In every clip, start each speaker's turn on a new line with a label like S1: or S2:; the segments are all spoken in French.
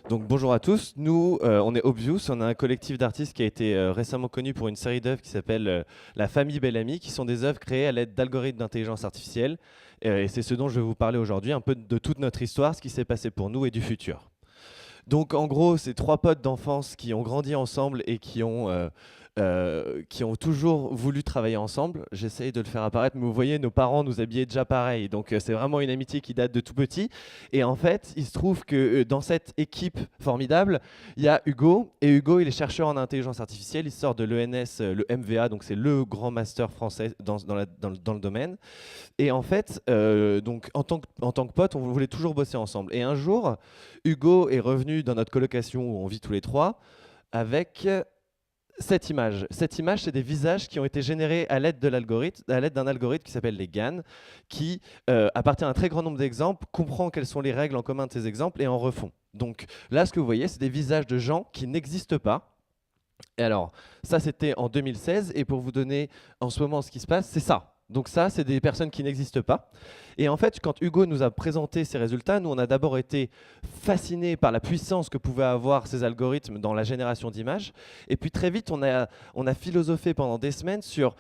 S1: Donc bonjour à tous, nous on est Obvious, on a un collectif d'artistes qui a été récemment connu pour une série d'œuvres qui s'appelle La Famille Bellamy, qui sont des œuvres créées à l'aide d'algorithmes d'intelligence artificielle. Et c'est ce dont je vais vous parler aujourd'hui, un peu de toute notre histoire, ce qui s'est passé pour nous et du futur. Donc en gros, c'est trois potes d'enfance qui ont grandi ensemble et qui ont toujours voulu travailler ensemble. J'essaye de le faire apparaître, mais vous voyez, nos parents nous habillaient déjà pareil. Donc c'est vraiment une amitié qui date de tout petit. Et en fait, il se trouve que dans cette équipe formidable, il y a Hugo. Et Hugo, il est chercheur en intelligence artificielle. Il sort de l'ENS, le MVA, donc c'est le grand master français dans le domaine. Et en fait, donc, en tant que pote, on voulait toujours bosser ensemble. Et un jour, Hugo est revenu dans notre colocation où on vit tous les trois avec cette image. Cette image, c'est des visages qui ont été générés à l'aide d'un algorithme qui s'appelle les GAN, qui, à partir d'un très grand nombre d'exemples, comprend quelles sont les règles en commun de ces exemples et en refont. Donc là, ce que vous voyez, c'est des visages de gens qui n'existent pas. Et alors, ça, c'était en 2016. Et pour vous donner en ce moment ce qui se passe, c'est ça. Donc ça, c'est des personnes qui n'existent pas. Et en fait, quand Hugo nous a présenté ces résultats, nous, on a d'abord été fascinés par la puissance que pouvaient avoir ces algorithmes dans la génération d'images. Et puis très vite, on a philosophé pendant des semaines sur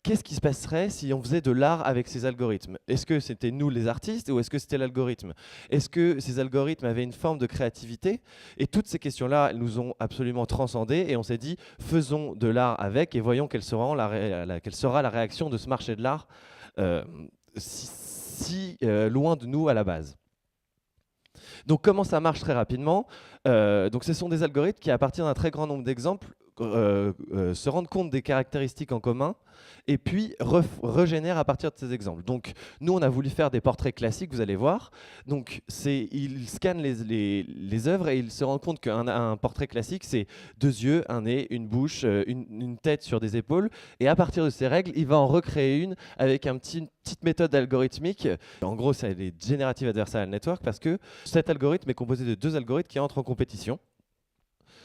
S1: qu'est-ce qui se passerait si on faisait de l'art avec ces algorithmes? Est-ce que c'était nous les artistes ou est-ce que c'était l'algorithme? Est-ce que ces algorithmes avaient une forme de créativité? Et toutes ces questions-là, elles nous ont absolument transcendés et on s'est dit, faisons de l'art avec et voyons quelle sera la réaction de ce marché de l'art si loin de nous à la base. Donc comment ça marche très rapidement? Donc ce sont des algorithmes qui, à partir d'un très grand nombre d'exemples, se rendent compte des caractéristiques en commun et puis régénèrent à partir de ces exemples. Donc nous, on a voulu faire des portraits classiques, vous allez voir. Donc ils scannent les œuvres et ils se rendent compte qu'un portrait classique, c'est deux yeux, un nez, une bouche, une tête sur des épaules. Et à partir de ces règles, il va en recréer une avec une petite méthode algorithmique. En gros, c'est les Generative Adversarial Network parce que cet algorithme est composé de deux algorithmes qui entrent en compétition.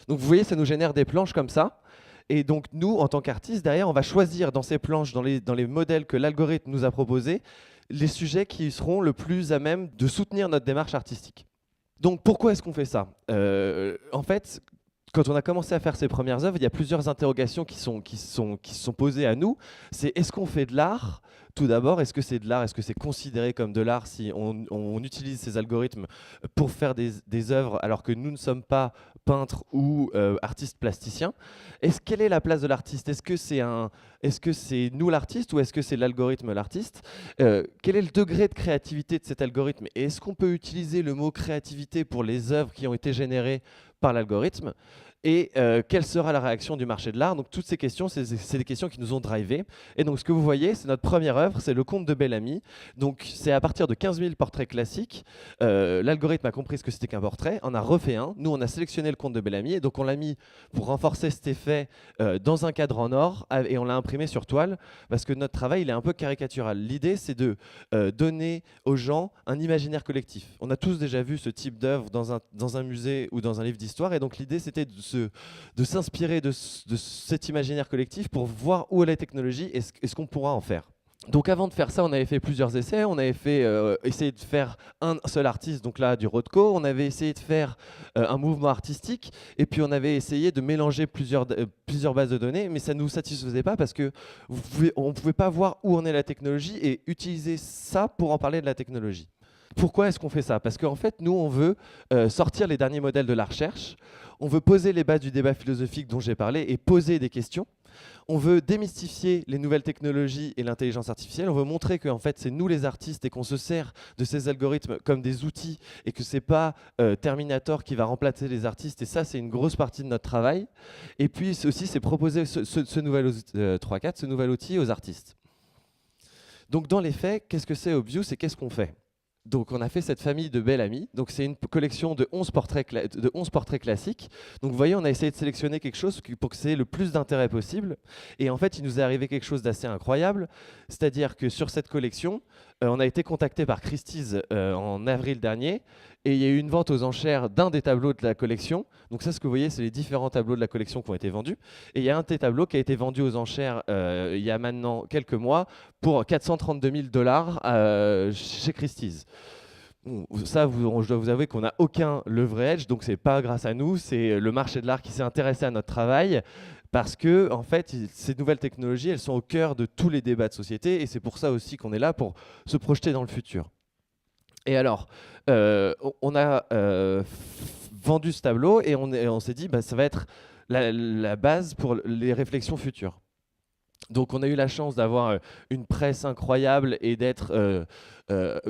S1: Donc vous voyez, ça nous génère des planches comme ça. Et donc nous, en tant qu'artistes, derrière, on va choisir dans ces planches, dans les modèles que l'algorithme nous a proposés, les sujets qui seront le plus à même de soutenir notre démarche artistique. Donc pourquoi est-ce qu'on fait ça? En fait, quand on a commencé à faire ces premières œuvres, il y a plusieurs interrogations qui se sont posées à nous. C'est est-ce qu'on fait de l'art? Tout d'abord, est-ce que c'est de l'art? Est-ce que c'est considéré comme de l'art si on utilise ces algorithmes pour faire des œuvres alors que nous ne sommes pas peintres ou artistes plasticiens? Quelle est la place de l'artiste? Est-ce que c'est nous l'artiste ou est-ce que c'est l'algorithme l'artiste? Quel est le degré de créativité de cet algorithme? Et est-ce qu'on peut utiliser le mot créativité pour les œuvres qui ont été générées par l'algorithme? Et quelle sera la réaction du marché de l'art? Donc toutes ces questions, c'est des questions qui nous ont drivés. Et donc ce que vous voyez, c'est notre première œuvre, c'est Le Comte de Bellamy. Donc c'est à partir de 15 000 portraits classiques. L'algorithme a compris ce que c'était qu'un portrait, en a refait un. Nous, on a sélectionné Le Comte de Bellamy, et donc on l'a mis pour renforcer cet effet dans un cadre en or, et on l'a imprimé sur toile, parce que notre travail, il est un peu caricatural. L'idée, c'est de donner aux gens un imaginaire collectif. On a tous déjà vu ce type d'œuvre dans un musée ou dans un livre d'histoire, et donc l'idée, c'était de s'inspirer de cet imaginaire collectif pour voir où est la technologie et ce qu'on pourra en faire. Donc avant de faire ça, on avait fait plusieurs essais. On avait essayé de faire un seul artiste, donc là du Rothko. On avait essayé de faire un mouvement artistique. Et puis on avait essayé de mélanger plusieurs bases de données. Mais ça ne nous satisfaisait pas parce qu'on ne pouvait pas voir où en est la technologie et utiliser ça pour en parler de la technologie. Pourquoi est-ce qu'on fait ça? Parce qu'en fait, nous, on veut sortir les derniers modèles de la recherche. On veut poser les bases du débat philosophique dont j'ai parlé et poser des questions. On veut démystifier les nouvelles technologies et l'intelligence artificielle. On veut montrer qu'en fait, c'est nous les artistes et qu'on se sert de ces algorithmes comme des outils et que ce n'est pas Terminator qui va remplacer les artistes. Et ça, c'est une grosse partie de notre travail. Et puis aussi, c'est proposer ce nouvel outil aux artistes. Donc dans les faits, qu'est-ce que c'est Obvious et qu'est-ce qu'on fait? Donc on a fait cette famille de Bellamy. Donc c'est une collection de 11 portraits classiques. Donc vous voyez, on a essayé de sélectionner quelque chose pour que c'est le plus d'intérêt possible. Et en fait, il nous est arrivé quelque chose d'assez incroyable. C'est-à-dire que sur cette collection, on a été contacté par Christie's en avril dernier. et il y a eu une vente aux enchères d'un des tableaux de la collection. Donc ça, ce que vous voyez, c'est les différents tableaux de la collection qui ont été vendus. Et il y a un de ces tableaux qui a été vendu aux enchères il y a maintenant quelques mois pour 432 000 $ chez Christie's. Ça, je dois vous avouer qu'on n'a aucun leverage, donc c'est pas grâce à nous, c'est le marché de l'art qui s'est intéressé à notre travail, parce que en fait, ces nouvelles technologies, elles sont au cœur de tous les débats de société, et c'est pour ça aussi qu'on est là pour se projeter dans le futur. Et alors, on a vendu ce tableau et on s'est dit, bah, ça va être la base pour les réflexions futures. Donc on a eu la chance d'avoir une presse incroyable et d'être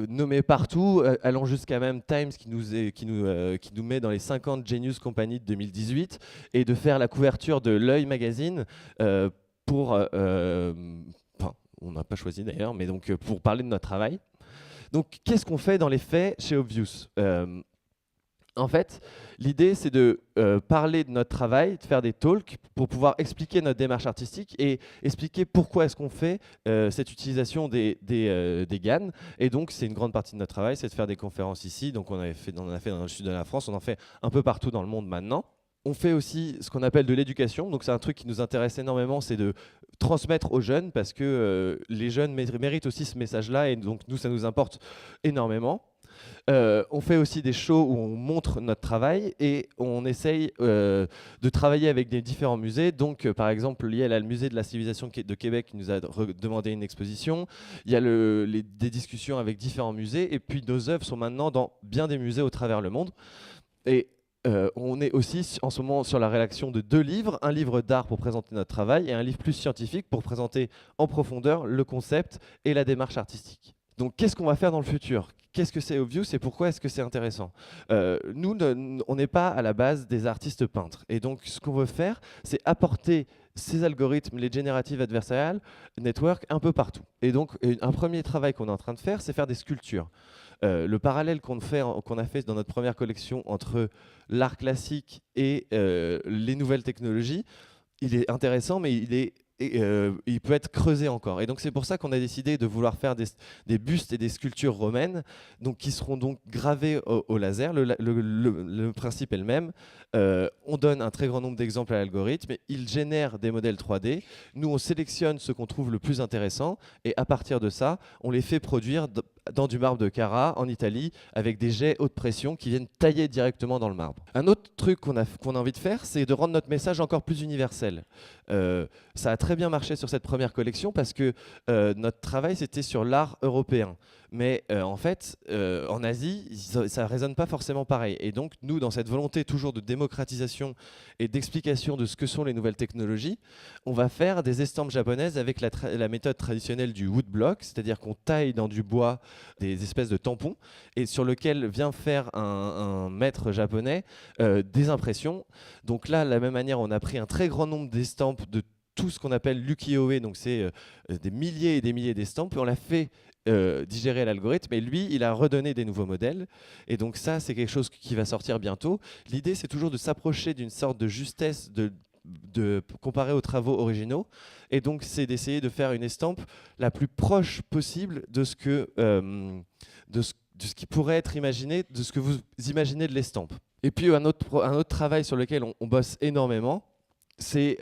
S1: nommé partout, allant jusqu'à même Times qui nous met dans les 50 Genius Company de 2018 et de faire la couverture de l'Œil magazine pour... Enfin, on n'a pas choisi d'ailleurs, mais donc pour parler de notre travail. Donc qu'est-ce qu'on fait dans les faits chez Obvious ? En fait, l'idée, c'est de parler de notre travail, de faire des talks pour pouvoir expliquer notre démarche artistique et expliquer pourquoi est-ce qu'on fait cette utilisation des GAN. Et donc, c'est une grande partie de notre travail, c'est de faire des conférences ici. Donc, on a fait dans le sud de la France, on en fait un peu partout dans le monde maintenant. On fait aussi ce qu'on appelle de l'éducation. Donc, c'est un truc qui nous intéresse énormément, c'est de transmettre aux jeunes parce que les jeunes méritent aussi ce message-là. Et donc, nous, ça nous importe énormément. On fait aussi des shows où on montre notre travail et on essaye de travailler avec des différents musées. Donc, par exemple, il y a le musée de la civilisation de Québec qui nous a demandé une exposition. Il y a des discussions avec différents musées. Et puis, nos œuvres sont maintenant dans bien des musées au travers le monde. Et on est aussi en ce moment sur la rédaction de 2 livres, un livre d'art pour présenter notre travail et un livre plus scientifique pour présenter en profondeur le concept et la démarche artistique. Donc, qu'est-ce qu'on va faire dans le futur ? Qu'est-ce que c'est Obvious et pourquoi est-ce que c'est intéressant ? Nous, on n'est pas à la base des artistes peintres. Et donc, ce qu'on veut faire, c'est apporter ces algorithmes, les Generative Adversarial Network, un peu partout. Et donc, un premier travail qu'on est en train de faire, c'est faire des sculptures. Le parallèle qu'on a fait dans notre première collection entre l'art classique et les nouvelles technologies, il est intéressant, mais il peut être creusé encore. Et donc c'est pour ça qu'on a décidé de vouloir faire des bustes et des sculptures romaines donc, qui seront donc gravées au laser. Le principe est le même. On donne un très grand nombre d'exemples à l'algorithme. Il génère des modèles 3D. Nous, on sélectionne ce qu'on trouve le plus intéressant. Et à partir de ça, on les fait produire dans du marbre de Carrare en Italie avec des jets haute pression qui viennent tailler directement dans le marbre. Un autre truc qu'on a envie de faire, c'est de rendre notre message encore plus universel. Ça a très bien marché sur cette première collection parce que notre travail, c'était sur l'art européen. Mais en fait, en Asie, ça ne résonne pas forcément pareil. Et donc, nous, dans cette volonté toujours de démocratisation et d'explication de ce que sont les nouvelles technologies, on va faire des estampes japonaises avec la méthode traditionnelle du woodblock, c'est-à-dire qu'on taille dans du bois des espèces de tampons et sur lequel vient faire un maître japonais des impressions. Donc là, de la même manière, on a pris un très grand nombre d'estampes de tout ce qu'on appelle l'ukiyo-e, donc c'est des milliers et des milliers d'estampes, et on l'a fait digérer à l'algorithme, et lui, il a redonné des nouveaux modèles. Et donc ça, c'est quelque chose qui va sortir bientôt. L'idée, c'est toujours de s'approcher d'une sorte de justesse comparée aux travaux originaux. Et donc, c'est d'essayer de faire une estampe la plus proche possible de ce qui pourrait être imaginé, de ce que vous imaginez de l'estampe. Et puis, un autre travail sur lequel on bosse énormément, c'est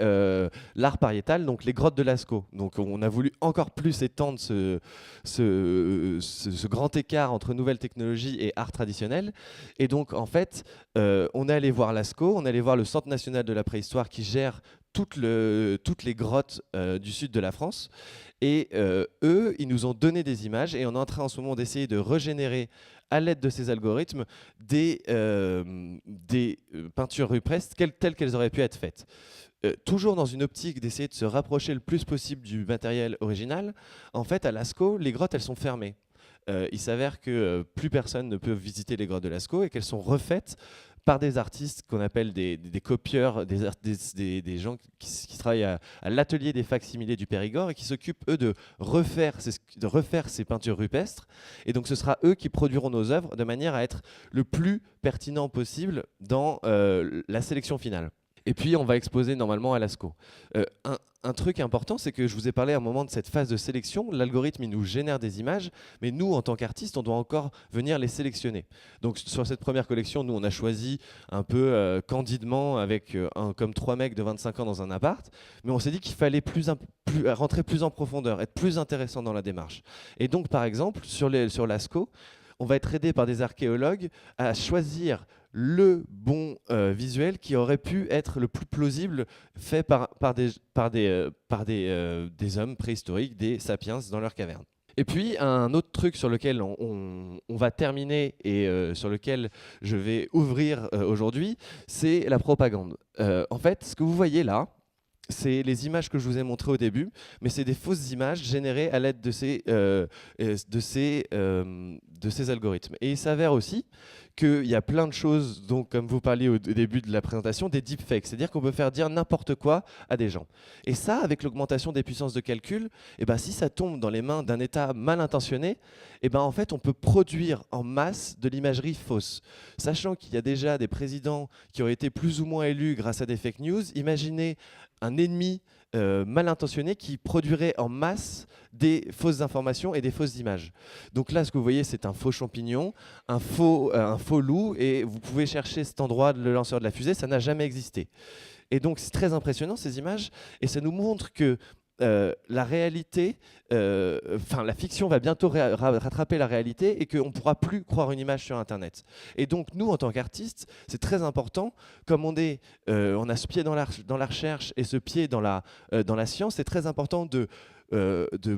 S1: l'art pariétal, donc les grottes de Lascaux. Donc on a voulu encore plus étendre ce grand écart entre nouvelles technologies et art traditionnel. Et donc en fait, on est allé voir Lascaux, on est allé voir le Centre national de la préhistoire qui gère toutes les grottes du sud de la France. Et eux, ils nous ont donné des images et on est en train en ce moment d'essayer de régénérer à l'aide de ces algorithmes des peintures rupestres telles qu'elles auraient pu être faites. Toujours dans une optique d'essayer de se rapprocher le plus possible du matériel original, en fait, à Lascaux, les grottes, elles sont fermées. Il s'avère que plus personne ne peut visiter les grottes de Lascaux et qu'elles sont refaites par des artistes qu'on appelle des copieurs, des gens qui travaillent à l'atelier des facsimilés du Périgord et qui s'occupent, eux, de refaire ces peintures rupestres. Et donc, ce sera eux qui produiront nos œuvres de manière à être le plus pertinent possible dans la sélection finale. Et puis, on va exposer normalement à Lascaux. un truc important, c'est que je vous ai parlé à un moment de cette phase de sélection. L'algorithme, il nous génère des images, mais nous, en tant qu'artistes, on doit encore venir les sélectionner. Donc sur cette première collection, nous, on a choisi un peu candidement avec comme 3 mecs de 25 ans dans un appart, mais on s'est dit qu'il fallait rentrer plus en profondeur, être plus intéressant dans la démarche. Et donc, par exemple, sur Lascaux, on va être aidé par des archéologues à choisir le bon visuel qui aurait pu être le plus plausible fait par des hommes préhistoriques, des sapiens dans leur caverne. Et puis un autre truc sur lequel on va terminer et sur lequel je vais ouvrir aujourd'hui, c'est la propagande. En fait, ce que vous voyez là, c'est les images que je vous ai montrées au début, mais c'est des fausses images générées à l'aide de ces algorithmes. Et il s'avère aussi qu'il y a plein de choses, donc, comme vous parliez au début de la présentation, des deepfakes, c'est-à-dire qu'on peut faire dire n'importe quoi à des gens. Et ça, avec l'augmentation des puissances de calcul, eh ben, si ça tombe dans les mains d'un État mal intentionné, eh ben, en fait, on peut produire en masse de l'imagerie fausse. Sachant qu'il y a déjà des présidents qui ont été plus ou moins élus grâce à des fake news, imaginez un ennemi mal intentionné qui produirait en masse des fausses informations et des fausses images. Donc là, ce que vous voyez, c'est un faux champignon, un faux loup, et vous pouvez chercher cet endroit, le lanceur de la fusée, ça n'a jamais existé. Et donc c'est très impressionnant ces images, et ça nous montre que la réalité, la fiction va bientôt rattraper la réalité et qu'on ne pourra plus croire une image sur Internet. Et donc nous, en tant qu'artistes, c'est très important, comme on a ce pied dans la recherche et ce pied dans la science, c'est très important de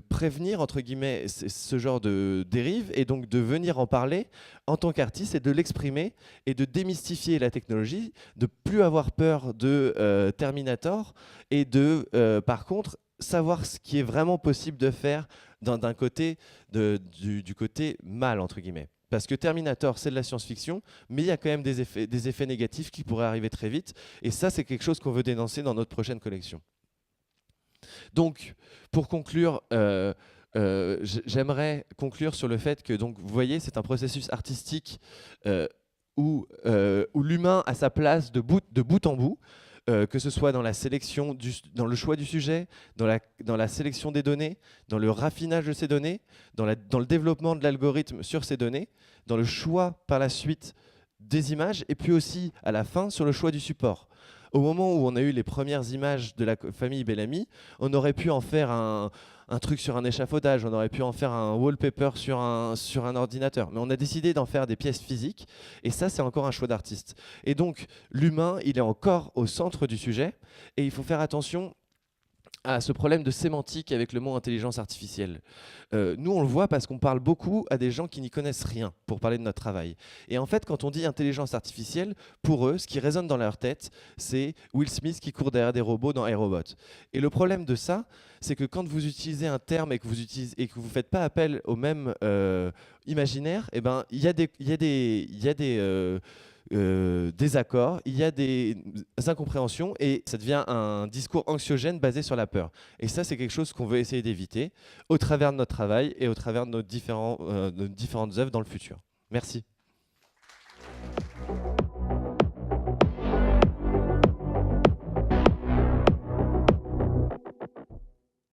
S1: prévenir, entre guillemets, ce genre de dérive, et donc de venir en parler en tant qu'artiste et de l'exprimer et de démystifier la technologie, de plus avoir peur de Terminator et de, par contre, savoir ce qui est vraiment possible de faire d'un côté du côté mal, entre guillemets. Parce que Terminator, c'est de la science-fiction, mais il y a quand même des effets négatifs qui pourraient arriver très vite. Et ça, c'est quelque chose qu'on veut dénoncer dans notre prochaine collection. Donc, pour conclure, j'aimerais conclure sur le fait que, donc, vous voyez, c'est un processus artistique où l'humain a sa place de bout en bout. Que ce soit dans la sélection, dans le choix du sujet, dans la sélection des données, dans le raffinage de ces données, dans le développement de l'algorithme sur ces données, dans le choix par la suite des images, et puis aussi à la fin sur le choix du support. Au moment où on a eu les premières images de la famille Bellamy, on aurait pu en faire un truc sur un échafaudage, on aurait pu en faire un wallpaper sur un ordinateur. Mais on a décidé d'en faire des pièces physiques, et ça, c'est encore un choix d'artiste. Et donc, l'humain, il est encore au centre du sujet, et il faut faire attention à ce problème de sémantique avec le mot intelligence artificielle. Nous, on le voit parce qu'on parle beaucoup à des gens qui n'y connaissent rien pour parler de notre travail. Et en fait, quand on dit intelligence artificielle, pour eux, ce qui résonne dans leur tête, c'est Will Smith qui court derrière des robots dans iRobot. Et le problème de ça, c'est que quand vous utilisez un terme et que vous ne faites pas appel au même imaginaire, eh ben, il y a des désaccords, il y a des incompréhensions, et ça devient un discours anxiogène basé sur la peur. Et ça, c'est quelque chose qu'on veut essayer d'éviter au travers de notre travail et au travers de nos différentes œuvres dans le futur. Merci.